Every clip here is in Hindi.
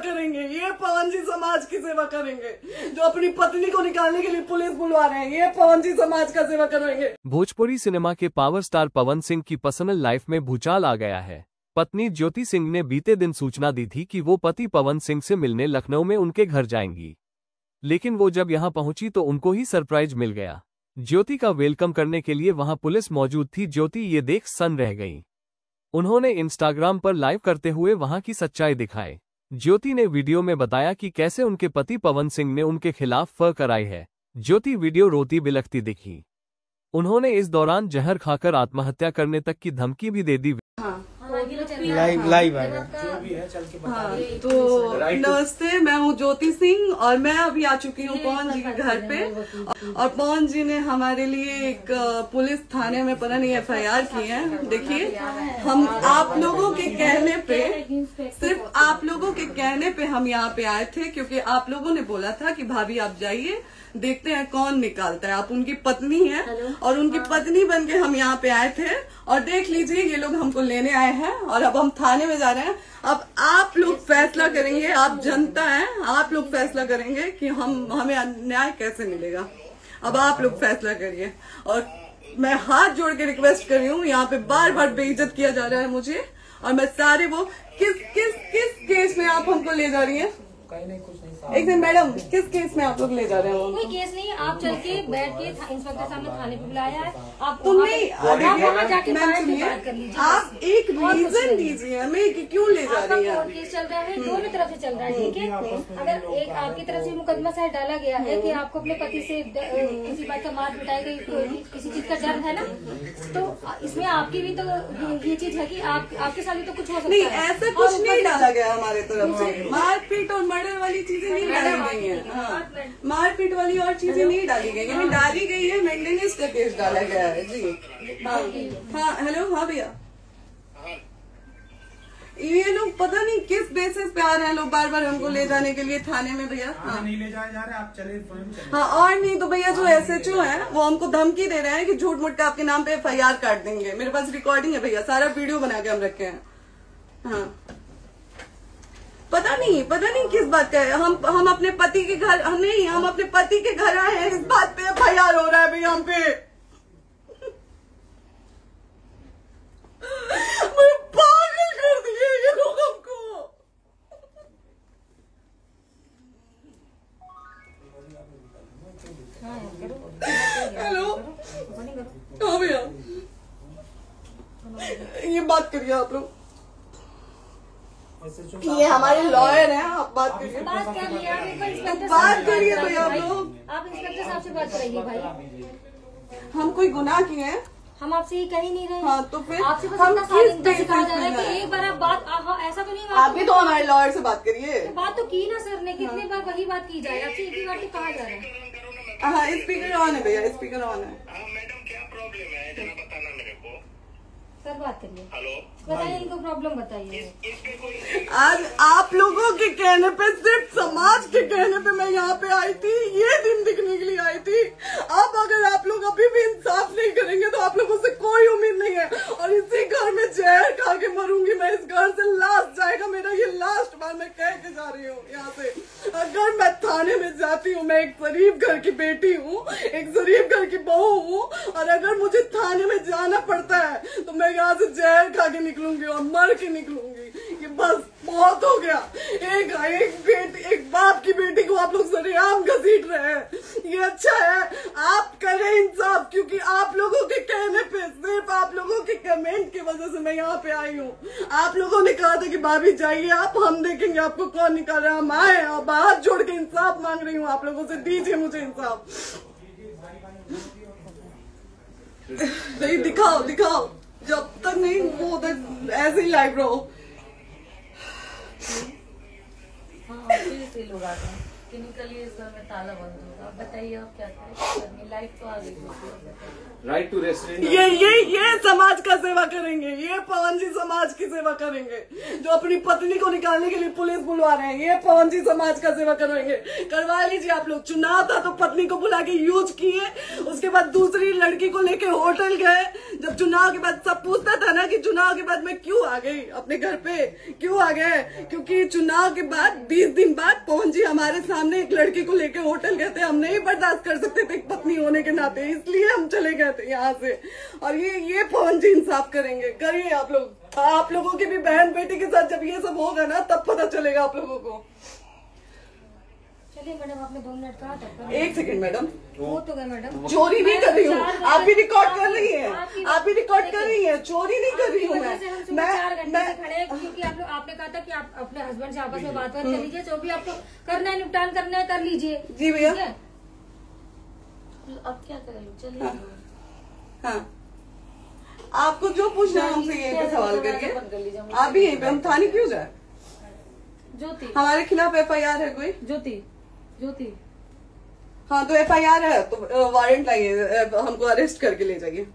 करेंगे, ये पवन जी समाज की सेवा करेंगे। जो अपनी पत्नी को निकालने के लिए पुलिस बुलवा रहे हैं, ये पवन जी समाज का सेवा करेंगे। भोजपुरी सिनेमा के पावर स्टार पवन सिंह की पर्सनल लाइफ में भूचाल आ गया है। पत्नी ज्योति सिंह ने बीते दिन सूचना दी थी कि वो पति पवन सिंह से मिलने लखनऊ में उनके घर जाएंगी, लेकिन वो जब यहां पहुंची तो उनको ही सरप्राइज मिल गया। ज्योति का वेलकम करने के लिए वहां पुलिस मौजूद थी। ज्योति ये देख सन्न रह गई। उन्होंने इंस्टाग्राम पर लाइव करते हुए वहां की सच्चाई दिखाई। ज्योति ने वीडियो में बताया कि कैसे उनके पति पवन सिंह ने उनके खिलाफ फर कराई है। ज्योति वीडियो रोती बिलखती दिखी। उन्होंने इस दौरान जहर खाकर आत्महत्या करने तक की धमकी भी दे दी। लाइव हाँ, तो नमस्ते, मैं हूँ ज्योति सिंह और मैं अभी आ चुकी हूँ पवन जी के घर पे। और पवन जी ने हमारे लिए एक पुलिस थाने में पता नहीं FIR की है। देखिए, हम आप लोगों के कहने पे, सिर्फ आप लोगों के कहने पे हम यहाँ पे आए थे, क्योंकि आप लोगों ने बोला था कि भाभी आप जाइए, देखते हैं कौन निकालता है। आप उनकी पत्नी हैं और उनकी पत्नी बन के हम यहाँ पे आए थे। और देख लीजिए, ये लोग हमको लेने आए हैं और अब हम थाने में जा रहे हैं। अब आप लोग फैसला करेंगे, आप जनता हैं, आप लोग फैसला करेंगे कि हमें न्याय कैसे मिलेगा। अब आप लोग फैसला करिए। और मैं हाथ जोड़ के रिक्वेस्ट कर रही हूँ, यहाँ पे बार बार बेइज्जत किया जा रहा है मुझे। और मैं सारे वो किस केस में आप हमको ले जा रही है? एक दिन मैडम, किस केस में आप लोग ले जा रहे हो? कोई केस नहीं, आप चल के बैठ के इंस्पेक्टर साहब ने थाने पे बुलाया है। आप वहाँ जाके बात कर लीजिए। आप एक रीजन दीजिए हमें कि क्यों ले जा रही है। कोर्ट केस चल रहा है, दोनों तरफ से चल रहा है, ठीक है। अगर एक आपकी तरफ से मुकदमा शायद डाला गया है कि आपको अपने पति से किसी बात का मार पिटाई गई, किसी चीज का डर है ना, तो इसमें आपकी भी तो ये चीज है कि आपके साथ भी तो कुछ हो सकता है। नहीं, ऐसा कुछ नहीं डाला गया हमारे तरफ से। मारपीट और मर्डर वाली चीजें नहीं डाली गई है। हाँ, मारपीट वाली और चीजें नहीं डाली गई है। डाली गई है मेंटेनेंस का केस डाला गया है जी। हाँ हेलो, हाँ भैया, ये लोग पता नहीं किस बेसिस पे आ रहे हैं लोग बार बार हमको ले जाने के लिए थाने में। भैया हाँ, नहीं ले जाए जा रहे, आप चले। हाँ, और नहीं तो भैया जो SHO है वो हमको धमकी दे रहे हैं कि झूठ मूठ के आपके नाम पे FIR काट देंगे। मेरे पास रिकॉर्डिंग है भैया, सारा वीडियो बना के हम रखे हैं। हाँ, पता नहीं किस बात का है। हम अपने पति के घर नहीं, हम अपने पति के घर आए हैं, इस बात पे FIR हो रहा है भैया हम पे। पागल कर दिए ये लोग हमको। हेलो, हाँ भैया, ये बात करिए आप लोग। ये हमारे लॉयर हैं, आप बात करिए। बात कर लिया, बात करिए भैया आप लोग। आप इंस्पेक्टर साहब से बात कराइए भाई। हम कोई गुनाह किए हैं? हम आपसे ये कह ही नहीं रहे। हाँ, तो फिर आपसे बस हम इतना किस सिखाया जा रहा है कि एक बार आप बात, ऐसा तो नहीं। आप भी तो हमारे लॉयर से बात करिए। बात तो की ना सर ने, कितनी बार वही बात की जाए, आपसे एक ही बार तो कहा जा रहा है। हाँ, स्पीकर ऑन है भैया, स्पीकर ऑन है। मैडम क्या प्रॉब्लम है जरा बताना मेरे को। सर बात करिए। हेलो, बताइए, इनको प्रॉब्लम बताइए। आज आप लोगों के कहने पे, सिर्फ समाज के कहने पे मैं यहाँ पे आई थी, ये दिन दिखने के लिए आई थी। अब अगर आप लोग अभी भी इंसाफ नहीं करेंगे तो आप लोगों से कोई उम्मीद नहीं है। और इसी घर में जहर खा के मरूंगी मैं। इस घर से लास्ट जाएगा मेरा, ये लास्ट बार मैं कह के जा रही हूँ यहाँ से। अगर मैं थाने में जाती हूँ, मैं एक शरीफ घर की बेटी हूँ, एक शरीफ घर की बहू हूँ, और अगर मुझे थाने में जाना पड़ता है तो मैं यहाँ से जहर खा के निकलूंगी और मर के निकलूंगी। ये बस बहुत हो गया। एक बाप की बेटी को आप लोग सरेआम घसीट रहे हैं। ये अच्छा है, आप करें इंसाफ, क्योंकि आप लोगों के कहने पे, सिर्फ आप लोगों के कमेंट की वजह से मैं यहाँ पे आई हूँ। आप लोगों ने कहा था कि भाभी जाइए आप, हम देखेंगे आपको कौन निकाल रहा है। हम आए और हाथ जोड़ के इंसाफ मांग रही हूँ आप लोगों से, दीजिए मुझे इंसाफ। नहीं, दिखाओ, जब तक नहीं वो उधर ऐसे ही लाइव रहो। टेक्निकली इस घर में ताला बंद होगा। आप बताइए आप क्या करें, लाइफ तो आ गई। Right to restaurant. ये समाज का सेवा करेंगे, ये पवन जी समाज की सेवा करेंगे। जो अपनी पत्नी को निकालने के लिए पुलिस बुलवा रहे हैं, ये पवन जी समाज का सेवा करेंगे। करवा लीजिए आप लोग। चुनाव था तो पत्नी को बुला के यूज किए, उसके बाद दूसरी लड़की को लेके होटल गए। जब चुनाव के बाद सब पूछता था ना कि चुनाव के बाद मैं क्यों आ गई अपने घर पे, क्यों आ गए, क्योंकि चुनाव के बाद 20 दिन बाद पवन जी हमारे सामने एक लड़की को लेके होटल गए थे। हम नहीं बर्दाश्त कर सकते थे एक पत्नी होने के नाते, इसलिए हम चले गए थे यहाँ से। और ये पवन जी इंसाफ करेंगे। करिए आप लोग। आप लोगों की भी बहन बेटी के साथ जब ये सब होगा ना तब पता चलेगा आप लोगों को। चलिए मैडम, आपने 2 मिनट कहा था। 1 सेकंड मैडम, वो तो गए मैडम। चोरी नहीं कर रही हूँ, आप भी रिकॉर्ड कर रही हैं, आप भी रिकॉर्ड कर रही हैं। चोरी नहीं कर रही हूँ मैं 4 घंटे से खड़े हैं, क्योंकि आपने कहा था कि आप अपने हस्बैंड से आपस में बात कर लीजिए, जो भी आपको करना है निपटान करना है कर लीजिए। जी भैया। अब क्या करें, चलिए। हाँ, आपको जो पूछना है हमसे यहीं पे सवाल करिए। आप भी यहीं पे, हम थाने क्यों जाए? ज्योति, हमारे खिलाफ FIR है कोई? ज्योति हाँ तो FIR है तो वारंट लाइए, हमको अरेस्ट करके ले जाइए।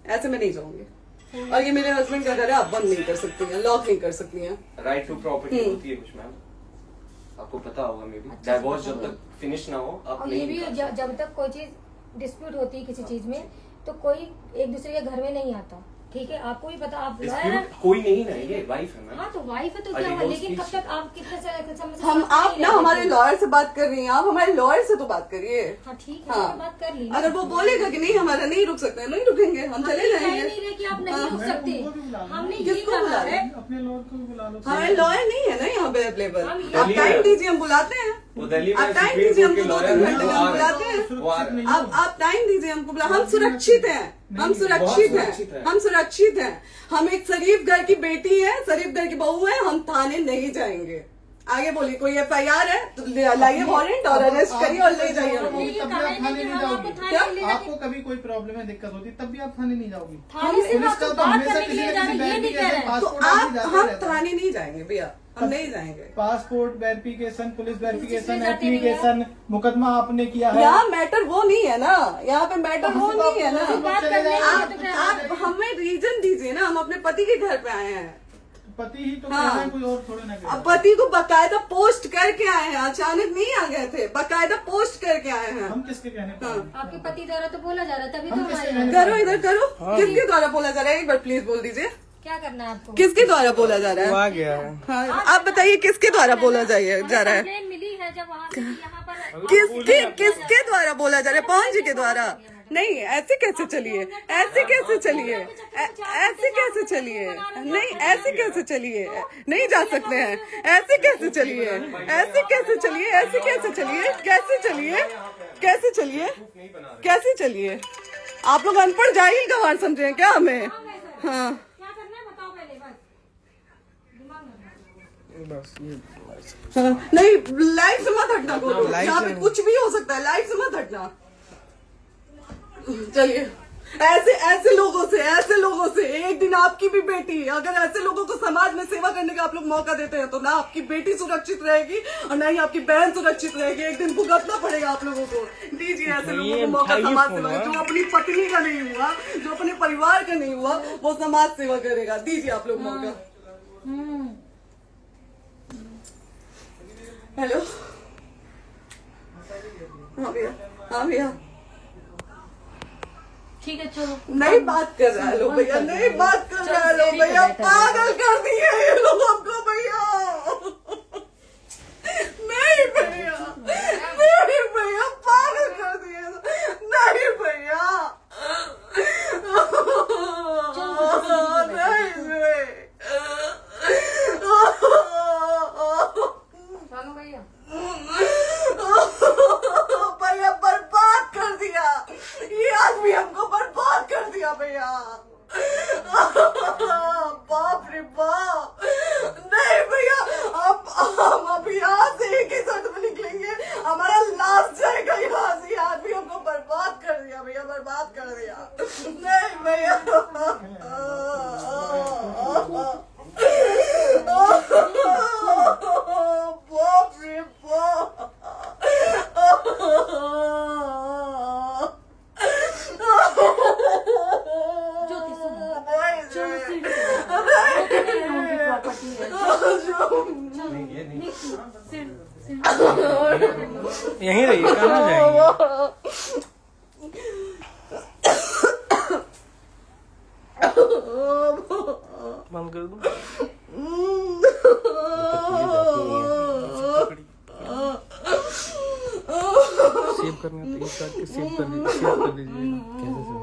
ऐसे मैं नहीं जाऊंगी। और ये मेरे हस्बैंड का घर है, आप बंद नहीं कर सकती हैं, लॉक नहीं कर सकती हैं। राइट टू प्रॉपर्टी होती है कुछ मैम, आपको पता होगा। मे बी डाइवोर्स जब तक फिनिश ना हो आप और नहीं ये भी जब तक कोई चीज डिस्प्यूट होती है किसी चीज में, तो कोई एक दूसरे के घर में नहीं आता। ठीक है, आपको भी पता, आप कोई नहीं ना, ये वाइफ है मैम। हाँ तो वाइफ है तो क्या हुआ, लेकिन कब तक आप कितने समय से आप ना हमारे लॉयर से बात कर रही हैं, आप हमारे लॉयर से तो बात करिए। हाँ ठीक है, मैंने बात कर ली। अगर वो बोलेगा कि नहीं हमारा नहीं रुक सकते, नहीं रुकेंगे, हम चले जाएंगे। नहीं रहे कि आप नहीं रुक सकते, हमने ये किसको कहा बुला है। अपने लॉयर को भी बुला लो। हमारे लॉयर नहीं है ना यहाँ पे अवेलेबल। आप टाइम दीजिए, हम बुलाते हैं। वो दिल्ली में आप टाइम दीजिए हमको, सुप्रीम 2-3 कोर्ट के घंटे में लॉयर हम हैं, बुलाते हैं। वो आ रहे हैं। आप टाइम दीजिए हमको, बुला। हम सुरक्षित हैं, हम सुरक्षित हैं, हम सुरक्षित हैं। हम एक शरीफ घर की बेटी है, शरीफ घर की बहू है, हम थाने नहीं जाएंगे। आगे बोलिए, कोई FIR है तो लाइए वारंट और अरेस्ट करिए और ले जाइए हमको। तब भी आप थाने नहीं जाओगी। क्या? आपको कभी कोई प्रॉब्लम है, दिक्कत होती तब भी आप थाने नहीं जाओगी। थाने से पुलिस आप का तो बात हमेशा करने के किसी लिए न जा किसी रहे हैं, ये नहीं कह रहे हैं। तो पासपोर्ट आदि जाते हम रहता है। थाने नहीं जाएंगे भैया, हम नहीं जाएंगे। पासपोर्ट वेरिफिकेशन, पुलिस वेरिफिकेशन, जाते नहीं है। एप्लीकेशन, मुकदमा आपने किया है। यहाँ मैटर वो नहीं है ना, यहाँ पे मैटर वो नहीं है ना। बात करने के लिए तो आप हमें रीजन दीजिए ना, हम अपने पति के घर पे आए हैं। पति ही तो हाँ। कह रहे हैं, कोई और थोड़े ना कह रहे अब हैं। पति को बकायदा पोस्ट करके आए हैं, अचानक नहीं आ गए थे, बकायदा पोस्ट करके आए हैं। हम किसके कहने पर आए? आपके पति द्वारा तो बोला जा रहा है, तभी तो हम किसके हमारे कहने करो इधर करो। किसके द्वारा बोला जा रहा है, एक बार प्लीज बोल दीजिए। क्या करना है आपको? किसके द्वारा बोला जा रहा है? हाँ, आप बताइए किसके द्वारा बोला जा रहा है? कंप्लेन मिली है जब वहाँ से यहाँ पर किसके द्वारा बोला जा रहा है? पवन जी के द्वारा? नहीं, ऐसे कैसे चलिए, ऐसे कैसे चलिए, ऐसे कैसे चलिए, नहीं ऐसे कैसे चलिए, नहीं जा सकते हैं। ऐसे कैसे चलिए, ऐसे कैसे चलिए, ऐसे कैसे चलिए, कैसे चलिए, कैसे चलिए, कैसे चलिए? आप लोग अनपढ़ जाहिल गंवार समझे हैं क्या हमें? हाँ क्या करना है बताओ पहले, बस दिमाग में हाँ, नहीं लाइफ से मत हटना, यहाँ पे कुछ भी हो सकता है, लाइफ से मत हटना। चलिए, ऐसे लोगों से एक दिन आपकी भी बेटी, अगर ऐसे लोगों को समाज में सेवा करने का आप लोग मौका देते हैं तो ना आपकी बेटी सुरक्षित रहेगी और ना ही आपकी बहन सुरक्षित रहेगी। एक दिन भुगतना पड़ेगा आप लोगों को। दीजिए ऐसे लोगों को मौका समाज सेवा का। जो अपनी पत्नी का नहीं हुआ, जो अपने परिवार का नहीं हुआ, वो समाज सेवा करेगा। दीजिए आप लोग मौका। हेलो, हाँ भैया, हाँ भैया, ठीक है चलो। नहीं बात कर रहा है लोग भैया, नहीं बात कर रहा है लोग भैया, पागल कर दिए ये लोग हमको भैया। नहीं भैया, नहीं भैया, पागल कर दिए, नहीं भैया, चलो भैया, भैया बर्बाद कर दिया ये आदमी, हमको बर्बाद कर दिया भैया। बाप रे बाप, यहीं रहिए, कहाँ जाएंगे? बंद कर दूं? सेव करना तो एक काट के सेव कर दीजिए। कैसे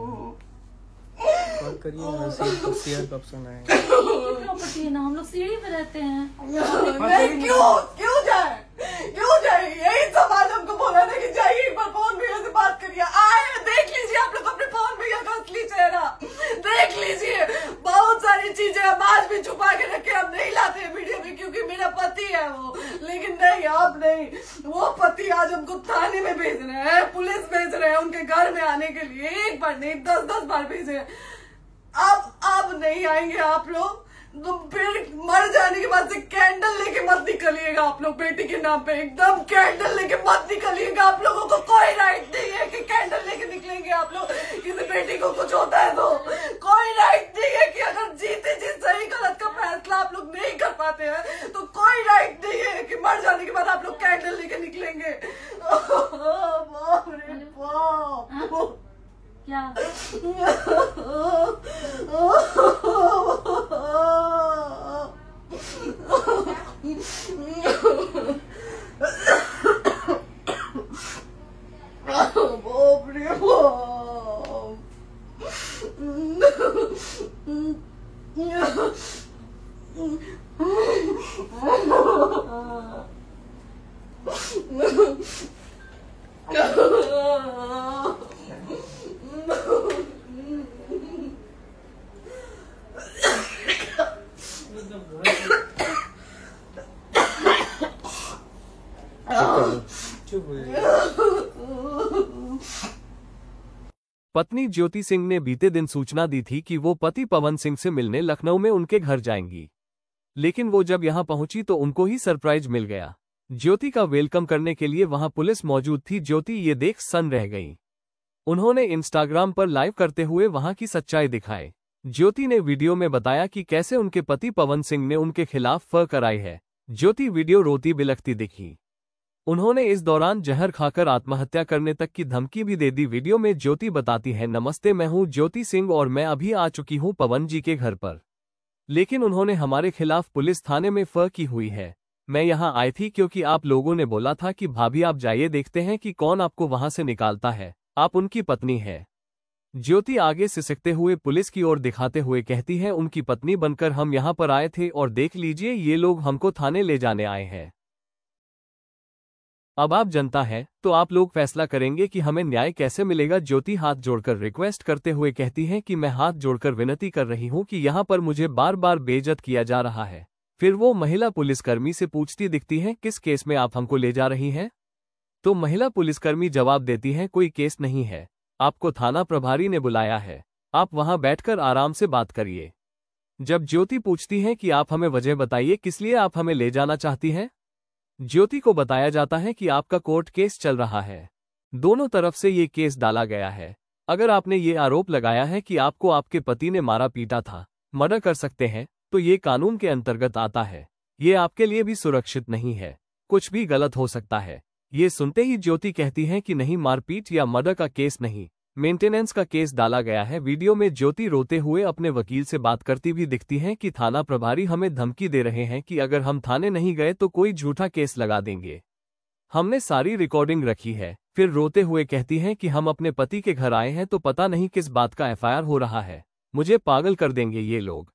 कॉल करिए ना, सेव शेयर का ऑप्शन आएगा। प्रॉपर्टी है ना, हम लोग सीढ़ी पे रहते हैं। नहीं, क्यों जाए? यही सवाल हमको बोला था कि जाइए एक बार पवन भैया से बात करिए। आए, देख लीजिए आप लोग अपने पवन भैया का असली चेहरा देख लीजिए। बहुत सारी चीजें हम आज भी छुपा के रखे, हम नहीं लाते वीडियो में क्योंकि मेरा पति है वो, लेकिन नहीं, आप नहीं। वो पति आज हमको थाने में भेज रहे हैं, पुलिस भेज रहे हैं उनके घर में आने के लिए। एक बार नहीं, 10 बार भेजे हैं। अब नहीं आएंगे आप लोग, तो फिर मर जाने के बाद से कैंडल लेके मत निकलिएगा आप लोग बेटी के नाम पे। एकदम कैंडल लेके मत निकलिएगा। आप लोगों को कोई राइट नहीं है कि कैंडल लेके निकलेंगे आप लोग। किसी बेटी को कुछ होता है तो कोई राइट नहीं है कि अगर जीते जी सही गलत का फैसला आप लोग नहीं कर पाते हैं तो कोई राइट नहीं है कि मर जाने के बाद आप लोग कैंडल लेके निकलेंगे। बाप रे बाप, क्या बाप रे पत्नी ज्योति सिंह ने बीते दिन सूचना दी थी कि वो पति पवन सिंह से मिलने लखनऊ में उनके घर जाएंगी, लेकिन वो जब यहां पहुंची तो उनको ही सरप्राइज मिल गया। ज्योति का वेलकम करने के लिए वहां पुलिस मौजूद थी। ज्योति ये देख सन्न रह गई। उन्होंने इंस्टाग्राम पर लाइव करते हुए वहां की सच्चाई दिखाई। ज्योति ने वीडियो में बताया कि कैसे उनके पति पवन सिंह ने उनके खिलाफ फर्क कराई है। ज्योति वीडियो रोती बिलखती दिखी। उन्होंने इस दौरान जहर खाकर आत्महत्या करने तक की धमकी भी दे दी। वीडियो में ज्योति बताती है, नमस्ते, मैं हूं ज्योति सिंह और मैं अभी आ चुकी हूं पवन जी के घर पर, लेकिन उन्होंने हमारे खिलाफ पुलिस थाने में फर्क की हुई है। मैं यहां आई थी क्योंकि आप लोगों ने बोला था कि भाभी आप जाइए, देखते हैं कि कौन आपको वहां से निकालता है, आप उनकी पत्नी है। ज्योति आगे सिसकते हुए पुलिस की ओर दिखाते हुए कहती है, उनकी पत्नी बनकर हम यहां पर आए थे और देख लीजिए ये लोग हमको थाने ले जाने आए हैं। अब आप जनता है तो आप लोग फैसला करेंगे कि हमें न्याय कैसे मिलेगा। ज्योति हाथ जोड़कर रिक्वेस्ट करते हुए कहती है कि मैं हाथ जोड़कर विनती कर रही हूं कि यहां पर मुझे बार बार बेइज्जत किया जा रहा है। फिर वो महिला पुलिसकर्मी से पूछती दिखती है, किस केस में आप हमको ले जा रही हैं? तो महिला पुलिसकर्मी जवाब देती है, कोई केस नहीं है, आपको थाना प्रभारी ने बुलाया है, आप वहां बैठकर आराम से बात करिए। जब ज्योति पूछती है कि आप हमें वजह बताइए किस लिए आप हमें ले जाना चाहती हैं, ज्योति को बताया जाता है कि आपका कोर्ट केस चल रहा है, दोनों तरफ से ये केस डाला गया है। अगर आपने ये आरोप लगाया है कि आपको आपके पति ने मारा पीटा था, मर्डर कर सकते हैं, तो ये कानून के अंतर्गत आता है। ये आपके लिए भी सुरक्षित नहीं है, कुछ भी गलत हो सकता है। ये सुनते ही ज्योति कहती है कि नहीं, मारपीट या मर्डर का केस नहीं, मेंटेनेंस का केस डाला गया है। वीडियो में ज्योति रोते हुए अपने वकील से बात करती भी दिखती है कि थाना प्रभारी हमें धमकी दे रहे हैं कि अगर हम थाने नहीं गए तो कोई झूठा केस लगा देंगे, हमने सारी रिकॉर्डिंग रखी है। फिर रोते हुए कहती हैं कि हम अपने पति के घर आए हैं तो पता नहीं किस बात का एफआईआर हो रहा है, मुझे पागल कर देंगे ये लोग।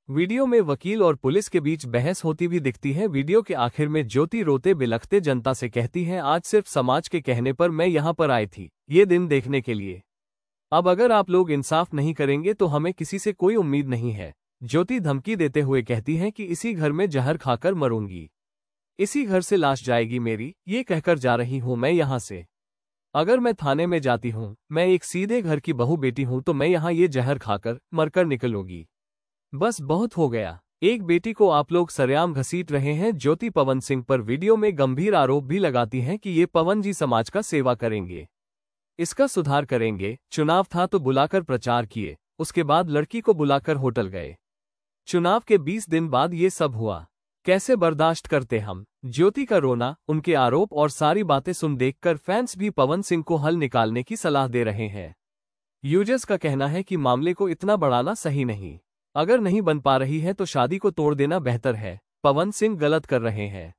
वीडियो में वकील और पुलिस के बीच बहस होती भी दिखती है। वीडियो के आखिर में ज्योति रोते बिलखते जनता से कहती है, आज सिर्फ समाज के कहने पर मैं यहाँ पर आई थी, ये दिन देखने के लिए। अब अगर आप लोग इंसाफ नहीं करेंगे तो हमें किसी से कोई उम्मीद नहीं है। ज्योति धमकी देते हुए कहती है कि इसी घर में जहर खाकर मरूंगी, इसी घर से लाश जाएगी मेरी, ये कहकर जा रही हूं मैं यहाँ से। अगर मैं थाने में जाती हूँ, मैं एक सीधे घर की बहू बेटी हूं, तो मैं यहाँ ये जहर खाकर मरकर निकलूंगी। बस बहुत हो गया। एक बेटी को आप लोग सरेआम घसीट रहे हैं। ज्योति पवन सिंह पर वीडियो में गंभीर आरोप भी लगाती हैं कि ये पवन जी समाज का सेवा करेंगे, इसका सुधार करेंगे। चुनाव था तो बुलाकर प्रचार किए, उसके बाद लड़की को बुलाकर होटल गए। चुनाव के 20 दिन बाद ये सब हुआ। कैसे बर्दाश्त करते हम। ज्योति का रोना, उनके आरोप और सारी बातें सुन देखकर फैंस भी पवन सिंह को हल निकालने की सलाह दे रहे हैं। यूजर्स का कहना है कि मामले को इतना बढ़ाना सही नहीं। अगर नहीं बन पा रही है तो शादी को तोड़ देना बेहतर है। पवन सिंह गलत कर रहे हैं।